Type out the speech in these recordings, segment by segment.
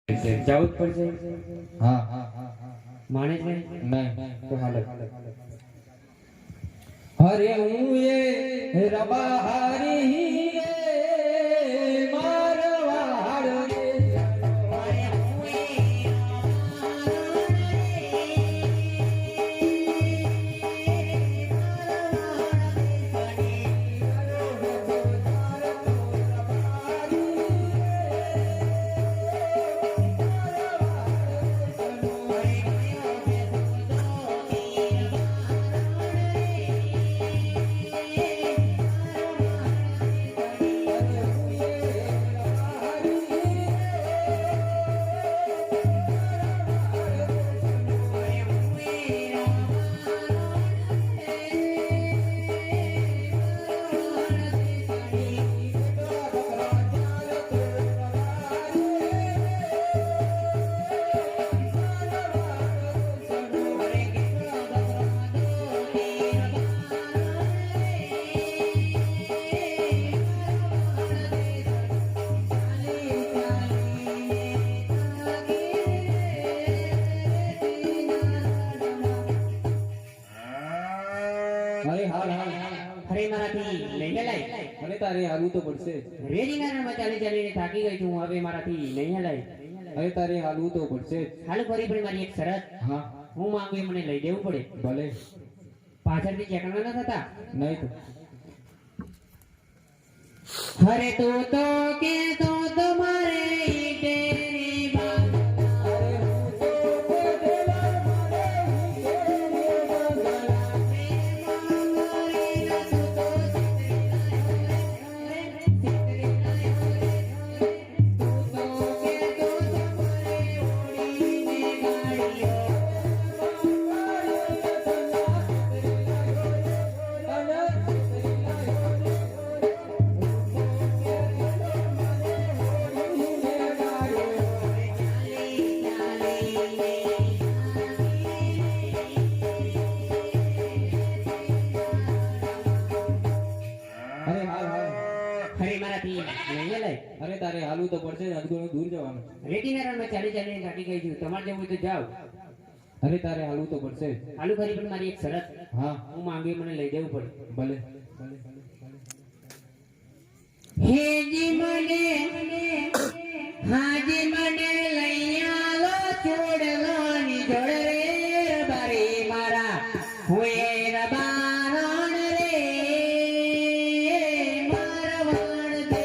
જવું જ પડશે. હા હા માને છે નહીં તો હાલો. હરે હું એ રબા હારી એ મારવાડ રે અરે હાલ હાલ અરે મારાથી નહીં હલાય. અરે તારે હાલવું તો પડશે રેડીના રણમાં ચાલી ચાલીને થાકી ગઈ છું. હવે મારાથી નહીં હલાય. અરે તારે હાલવું તો પડશે હાલ ફરી પણ મારી એક શરત. હા હું માંગુ એ મને લઈ દેવું પડે. ભલે પાછળથી ચેકણા ન થતા. નહીં તો અરે તું તો કે તો તમારે ઈટેની બાત. અરે હાલ હાલ અરે મારાથી નહીં હલાય. અરે તારે હાલવું તો પડશે અડધું દૂર જવાનું રેતીના રણમાં ચાલી ચાલીને થાકી ગઈ છું. તમારે જવું હોય તો જાઓ. અરે તારે હાલવું તો પડશે હાલુ ફરી પણ મારી એક શરત. હા હું માંગુ એ મને લઈ દેવું પડે. ભલે હેજી મને હાજી મને લઈ આવો છોડવાની જોડ રે બારી મારા હુએ રબારણ રે મારવાણ દે.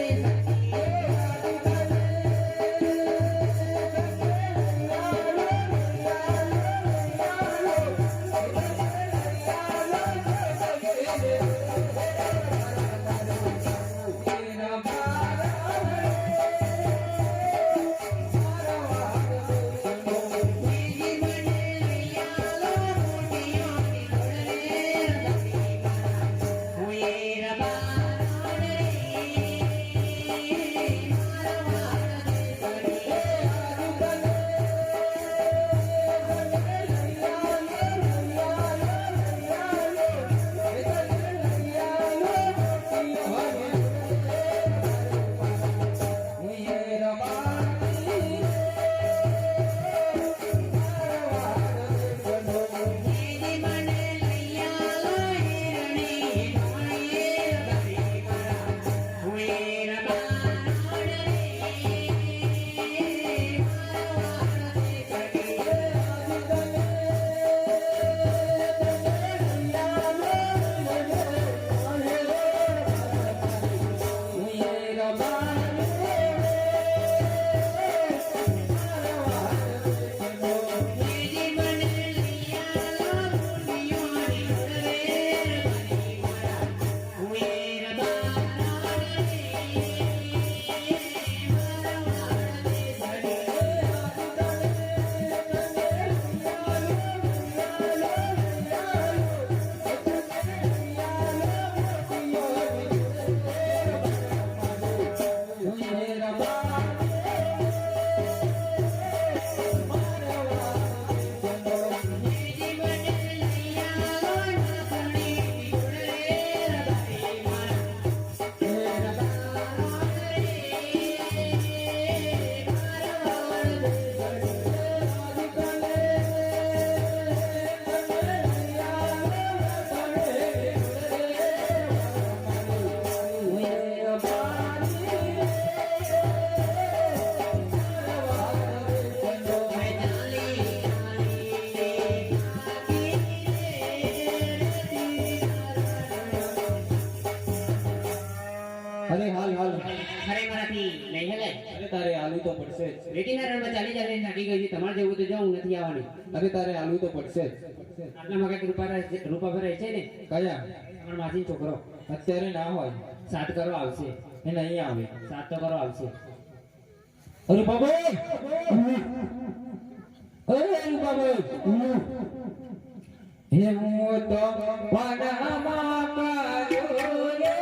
તો પડશે જ. રેતીના રણમાં ચાલી ચાલી નાખી ગઈ છે. તમારે જેવું તો જાઉં નથી આવવાની. અરે તારે આલવું તો પડશે જ. આટલામાં કઈક રૂપા ભરાય છે ને કયા? તમારા માસી છોકરો અત્યારે ના હોય, 7 કરો આવશે. એ નહીં આવે. 7 તો કરો આવશે. અરે બાબા, અરે બાબા, હે હું તો પનામા કાયો રે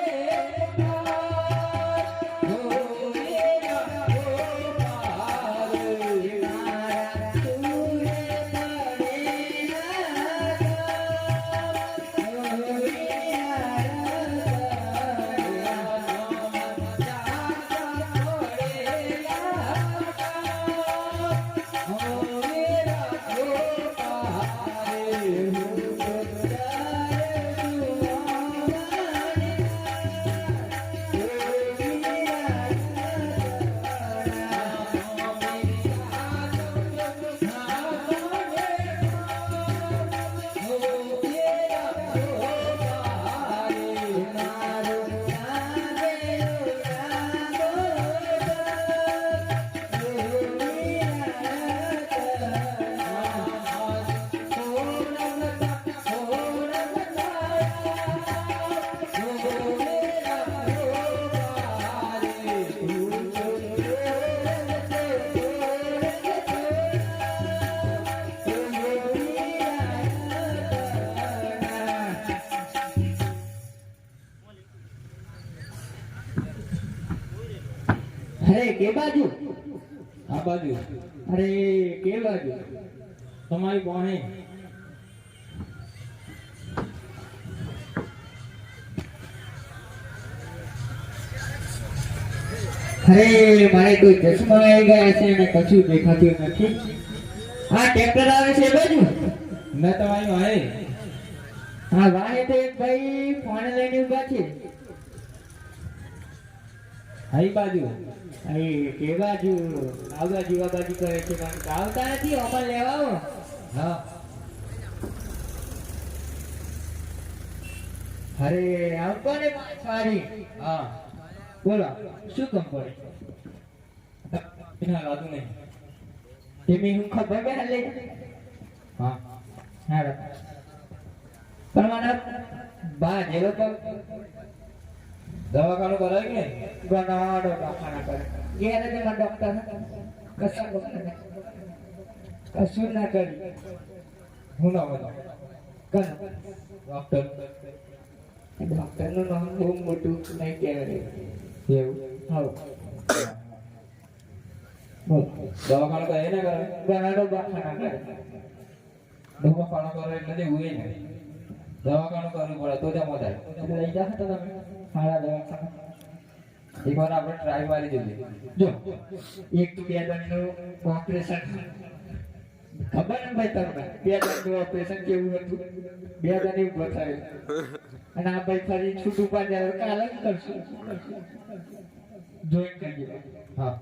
અરે કે બાજુ? આ બાજુ. અરે કે બાજુ? તમારી પાસે અરે મારે તો ચશ્મા આવી ગયા છે અને કશું દેખાતું નથી. આ ટ્રેક્ટર આવે છે એ બાજુ? ના, તમારી પાસે. હા, વાહે તો એક ભાઈ ફોન લઈને ઉભા છે. આ બાજુ. અરે કે બાજુ? આ બાજુ કરે છે પણ આવતા નથી. ઓફર લેવા આવો. હા, અરે આવતો ને સારી. હા. બોલો શું કામ પડે? એના લાદું નહીં. તેમી હું ખબર બે લે. હા. હા, પણ મને બા જેવો તો દવાખાનું કરાય કે ગણાડો દવાખાના કરે. ઘેર જ એમાં ડોક્ટર કશું ના કરી. હું ના હોય કર ડોક્ટર. ડોક્ટરનું નામ બહુ મોટું નહીં કહેવાય. એવું? હા, બોલ. દવાખાનું કરાય ના કરાય? ગણાડો દવાખાના કરે. દવાખાનું કરે એટલે દેવું એ ને. દવાખાનું કરવું પડે તો જમા થાય. લઈ જાઓ તો તમે મારા દવાખાના. એકવાર આપણે ટ્રાય મારી જોઈએ. જો 1-2 દંડનું ઓપરેશન ખબર ને ભાઈ તમને? 2 દંડનું ઓપરેશન કેવું હતું? 2 દંડ ઉભો થયો અને આ ભાઈ ફરી છૂટું પાડ્યા. કાલે જ કરશું. જોઈન કરીએ. હા.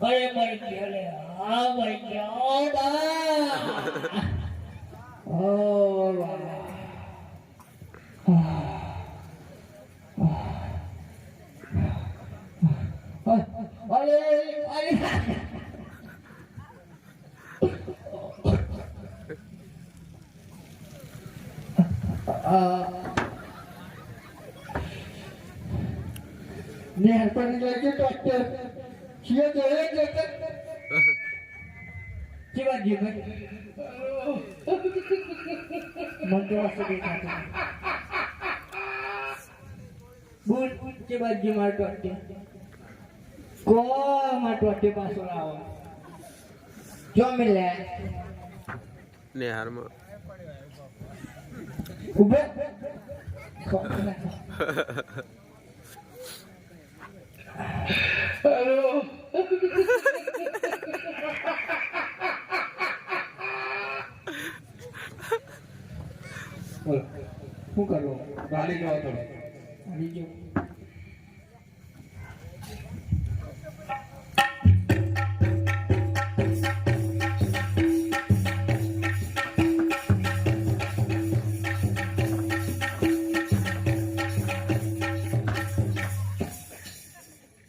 અરે મરી ગયો લે. હા મરી ગયો બા. ઓ બા. અરે અરે ને હરપણ જોઈજો ડોક્ટર. છીએ જોડે ડોક્ટર. કેવા જીવ મંદિર વાસે દેખાતું. બોલ કે બાજુ માર ડોક્ટર. કો માર ડોક્ટર પાછો આવો. જો મિલે ને હારમાં ઉભે. હેલો. બોલ શું કરવું ગાલી જો થોડો બીજું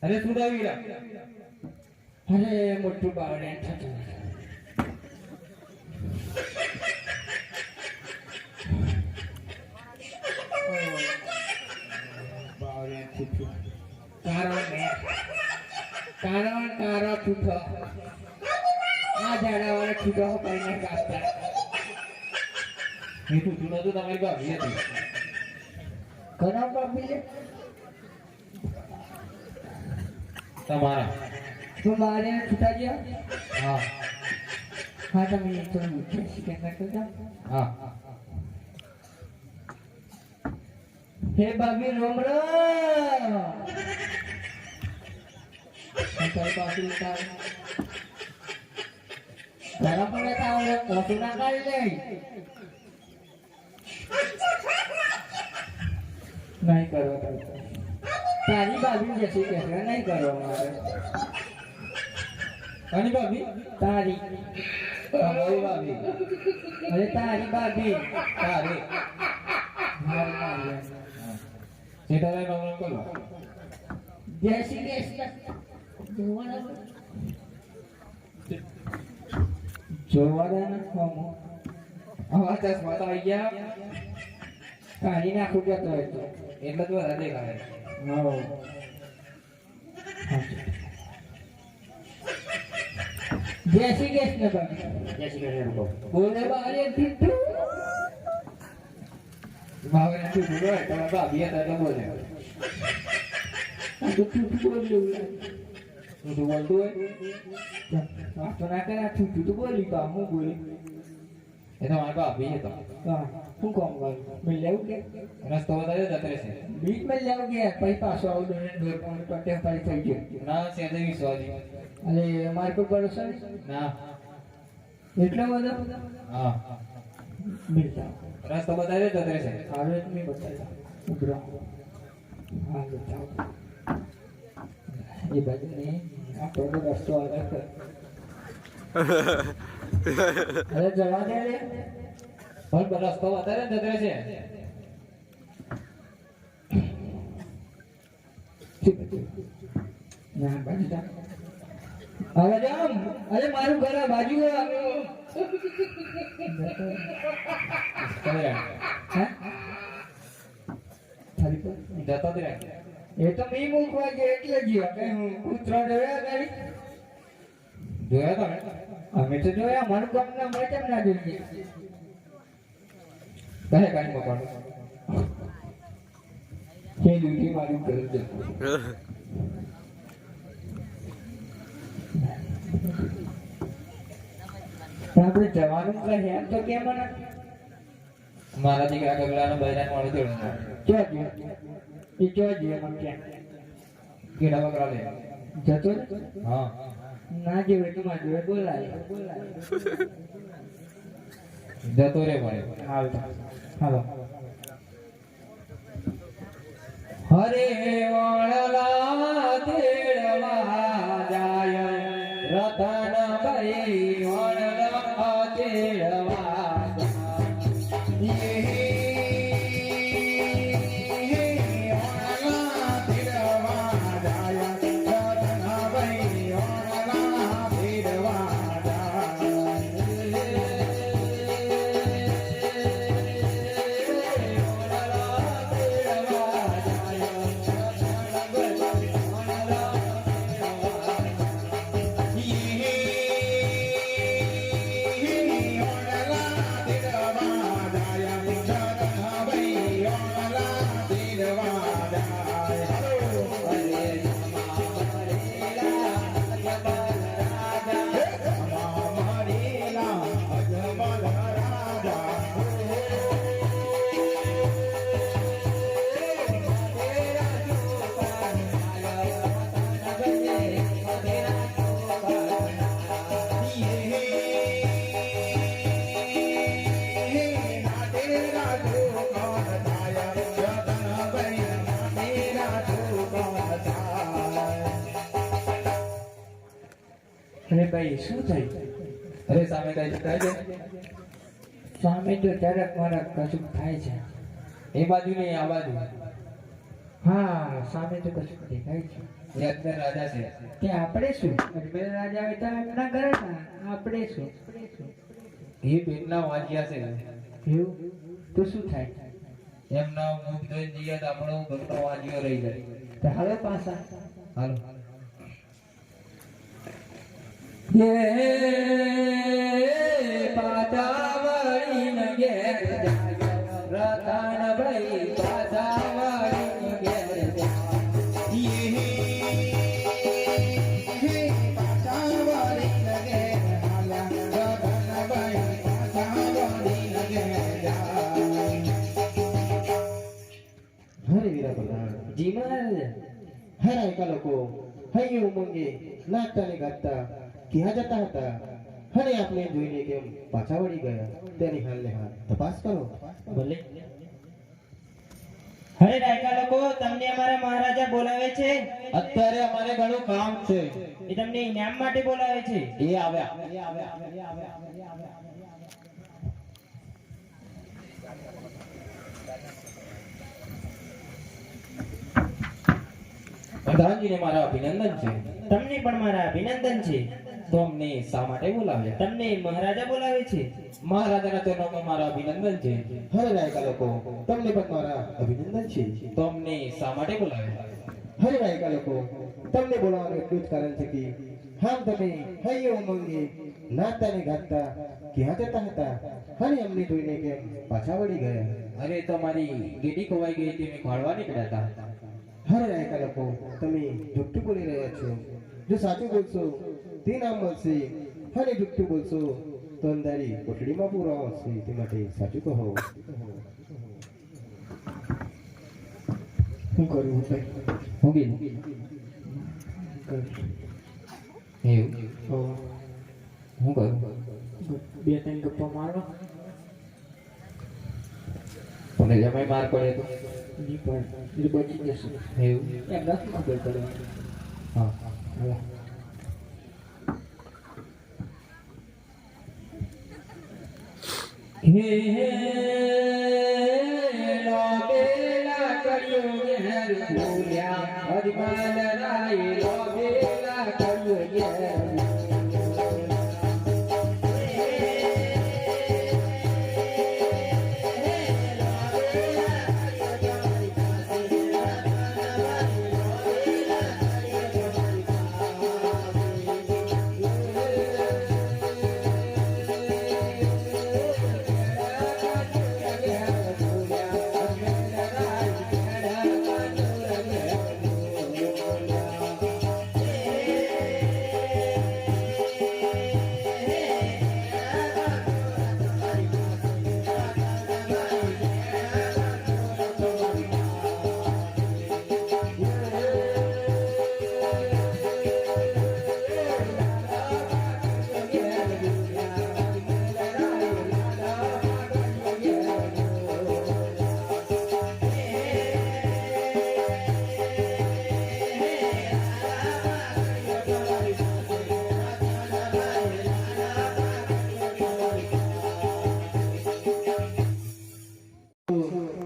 અરે શું થયું હીરા અરે મોટું બાવડે થતું બાવડે થતું કારો છૂટો આ ઝાડાવાળા છૂટો કરીને કાપતા એ તૂટું નતું તમારી ભાભી હતી ઘણા બાપી છે તમારા તું બારે છૂટા ગયા હા હા તમે થોડું મૂકી શીખે કરતા હા હે ભાભી રોમ રોમ તારી પાસે તાર ઘણા પડે તાવડે ઓછું ના કાઢી લે નહીં કરો તારી ભાભી જશે કે નહીં કરો મારે અને ભાભી તારી તમારી ભાભી અરે તારી ભાભી તારે મારી મારી સીતારામ ભગવાન કરો જય શ્રી કૃષ્ણ જોવા દે ને હોમો આવા ચશ્મા તો આવી ગયા કાઢી નાખું જતો હોય તો એટલે તો વધારે દેખાય હા જય શ્રી કૃષ્ણ ભાભી જય શ્રી કૃષ્ણ બોલે બારે ઠીઠુ ભાવે નથી બોલો તમારા ભાભી હતા એટલે બોલે આ તો ઠીઠુ બોલ્યું ઊંધું બોલતું હોય આ તો ના કરે ઠીઠુ તો બોલી બા હું બોલી એ તો મારા ભાભી હતો હા શું કામ કરું મેં લેવું કે રસ્તો વધારે જતો રહેશે બીજ મેં લેવું કે પછી પાછો આવું દોડે દોડ પાણી પટ્ટે પાડી થઈ ગયો ના સેજે વિશ્વાસી અરે મારી પર ભરોસો નહીં? ના એટલો બધો હા મિલતા રસ્તો વધારે જતો રહેશે હવે મેં બતાવ્યા ઉભરા હા બતાવો એ બાજુ નહીં આ પેલો રસ્તો આગળ કર અરે જવા દે રે પણ રસ્તો વધારે જતો રહેશે ના બાજુ જા હવે જામ અરે મારું ઘર આ બાજુ કઈ હે થારી પર જતો જ રહે એ તો મી મૂકવા ગયો એટલે ગયો કે હું કૂતરો જોયા ગાડી જોયા તમે અમે તો જોયા મારું ગામ ના મળે કેમ ના જોઈએ કહે કાંઈ મકવાનું કે ડ્યુટી મારું કરી દે આપણે જવાનું કઈ હેર તો કેમ ના મારા દીકરા ગગડાનો બૈરાન વાળો જોડે ક્યાં ગયો એ ક્યાં ગયો મને ક્યાં કીડા બકરા લે જતો ને? હા ના જેવું તો મારે જોડે બોલાય જતો રે પડે હાલો હાલો હરે વણલા તેડવા જાય રતન ભાઈ વણલા તેડવા ભાઈ શું થયું? અરે સામે કઈ થાય છે? સામે તો ક્યારેક મારા કશું થાય છે. એ બાજુ નહીં, આ બાજુ. હા, સામે તો કશું દેખાય છે. એ અજમેર રાજા છે. તે આપણે શું? અજમેર રાજા હોય તો એમના ઘરે ના, આપણે શું? એ પેટના વાંચ્યા છે. એવું તો શું થાય? એમના મુખ જોઈ જઈએ તો આપણો ઘરનો વાંચ્યો રહી જાય. તો હવે પાછા હાલો. પાછા વળીને ઘેર જાય રતનભાઈ, પાછા વળીને ઘેર જાય. પાછા વળીને ઘેર હાલ્યા રતનભાઈ, પાછા વળીને ઘેર જાય. હરે વીરા પ્રધાન જી મહારાજ. હરાય કા લોકો હૈયું ઉમંગે નાચતા ને ગાતા ક્યાં જતા હતા અને આપણે જોઈને કેમ પાછા વળી ગયા તેની હાલને હાલ તપાસ કરો. ભલે. અરે રાયકા લોકો, તમને અમારા મહારાજા બોલાવે છે. અત્યારે અમારે ઘણું કામ છે. એ તમને ઇનામ માટે બોલાવે છે. એ આવ્યા. પ્રધાનજીને મારા અભિનંદન છે. તમને પણ મારા અભિનંદન છે. તો અમને શા માટે બોલાવ્યા? તમને મહારાજા બોલાવે છે. મહારાજાના ચરણોમાં મારા અભિનંદન છે. હરે રાયકા લોકો તમને પણ મારા અભિનંદન છે. તો અમને શા માટે બોલાવ્યા? હરે રાયકા લોકો તમને બોલાવવાનું એટલું જ કારણ છે કે હામ તમે હૈયું ઉમંગે નાચતા ને ગાતા ક્યાં જતા હતા અને અમને જોઈને કેમ પાછા વળી ગયા. અરે તમારી ગેડી ખોવાઈ ગઈ હતી, મેં ખોળવા નીકળ્યા હતા. હરે રાયકા લોકો તમે જુઠ્ઠું બોલી રહ્યા છો. જો સાચું બોલશો તે નામ મળશે અને જુઠ્ઠું બોલશો તો અંધારી કોટડીમાં પૂરા આવશે. તે માટે સાચું કહો. શું કરવું ભાઈ? હું કીધું? એવું? હું કરું? બે ત્રણ ગપ્પા મારવા. તમને જમાઈ માર પડે તો? જી પણ એ બચી જશે. એવું? એમ નથી ખબર પડે. હા. હાલો. હે લોબેલા કર્યો ઘેર ભૂલ્યા અજમાલ રાય લોબેલા કર્યો ઘેર.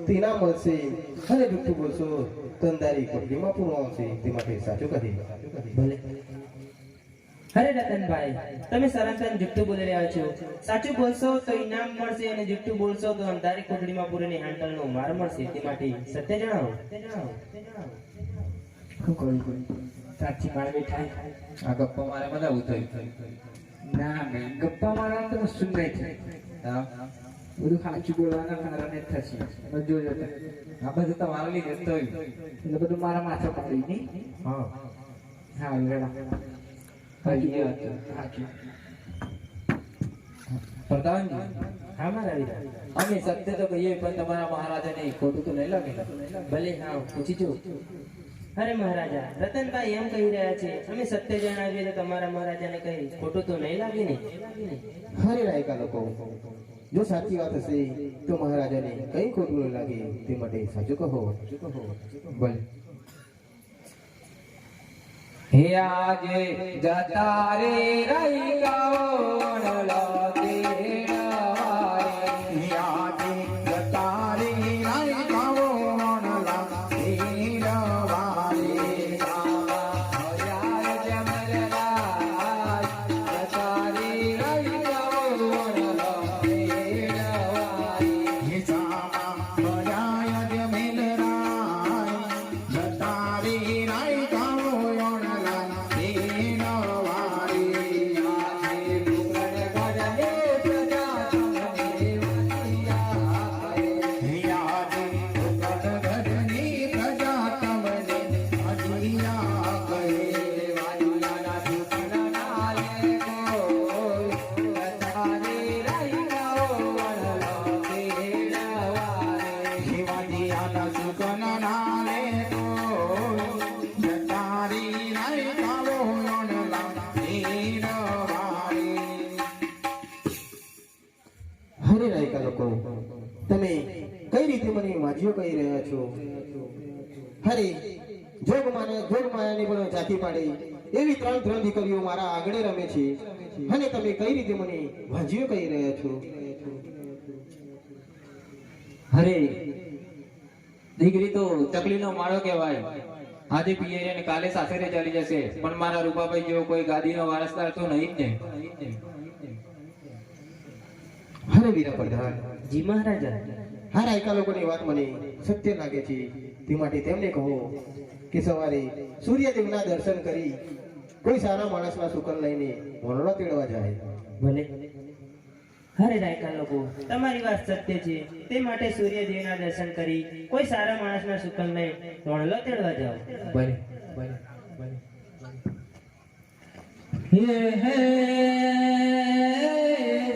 તેના મળશે અને જુઠ્ઠું બોલશો તો અંધારી કોટડીમાં પૂરા આવશે. તે માટે સાચું કહી. ભલે. અરે રતનભાઈ, તમે સરાસર જુઠ્ઠું બોલી રહ્યા છો. સાચું બોલશો તો ઇનામ મળશે અને જુઠ્ઠું બોલશો તો અંધારી કોટડીમાં પૂરીને હાંટલનો માર મળશે. તે માટે સત્ય જણાવો. શું કરવું? સાચી મારવી થાય. આ ગપ્પા મારે બધા ઉતર્યું. ના મેં ગપ્પા મારવા તો શું નહીં થાય. હા. બધું સાચું બોલવાના કારણે જ થશે. તમે જોજો તો. આ બધું તમારા લીધે જ થયું. એટલે બધું મારા માથે પડી નહીં. હા. હા વેડા. સાચી વાત છે. સાચું. પ્રધાનજી, હા મારા વીરા. અમે સત્ય તો કહીએ પણ તમારા મહારાજાને ખોટું તો નહીં લાગે ને? ભલે, હા પૂછી જો. અરે મહારાજા, રતનભાઈ એમ કહી રહ્યા છે અમે સત્ય જણાવીએ તો તમારા મહારાજાને કઈ ખોટું તો નહીં લાગે ને? હરે રાયકા લોકો જો સાચી વાત હશે તો મહારાજાને કઈ ખોટું ન લાગે. તે માટે સાચું કહો. બોલ. હે આજે જતા રે રહી ગયો વણલો તેડવારે. આજે જતા રે રાઈ ગાવો વણલા તેડવારે. હયાર જમરરાજ જતા રે રહી ગયો વણલો તેડવારે. હે સામા ભરાય જ મેલરાય. જતા રે રાઈ ગાવો વણલા તેડવારે. આજે કુકડ ગઢને પ્રજા તમને વંદિયા કરે. આજે ઘરની પ્રજા તમને અડિયા કહે. વાયુના દુઃખના લેકો જતા રે રહી ગયો વણલો તેડવારે. શિવાજીયાના સુકન નાલે તો જતારી રાઈ ગાવો વણલા તેડવારે. હરે રાયકા લોકો, તમે કઈ રીતે મને માજીઓ કહી રહ્યા છો? હરે જોગ માયાની પણ ઝાંખી પાડી એવી ત્રણ દીકરીઓ મારા આગળ રમે છે, અને તમે કઈ રીતે મને માજીઓ કહી રહ્યા છો? અરે દીકરી તો ચકલીનો માળો કહેવાય. આજે પિયરે અને કાલે સાસરે ચાલી જશે, પણ મારા રૂપાભાઈ જેવો કોઈ ગાદીનો વારસદાર તો નહીં જ ને. હરે વીરા પ્રધાન, જી મહારાજા. હા રાયકા લોકોની વાત મને સત્ય લાગે છે, તે માટે તેમને કહો કે સવારે સૂર્યદેવના દર્શન કરી કોઈ સારા માણસના શુકન લઈને વણલો તેડવા જાય. ભલે. હરે રાયકા લોકો, તમારી વાત સત્ય છે, તે માટે સૂર્યદેવના દર્શન કરી કોઈ સારા માણસના શુકન લઈ વણલો તેડવા જાઓ. ભલે ભલે ભલે. હે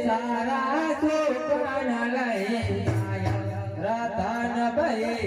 સારા છોકરાના લઈ આયા રતન ભાઈ.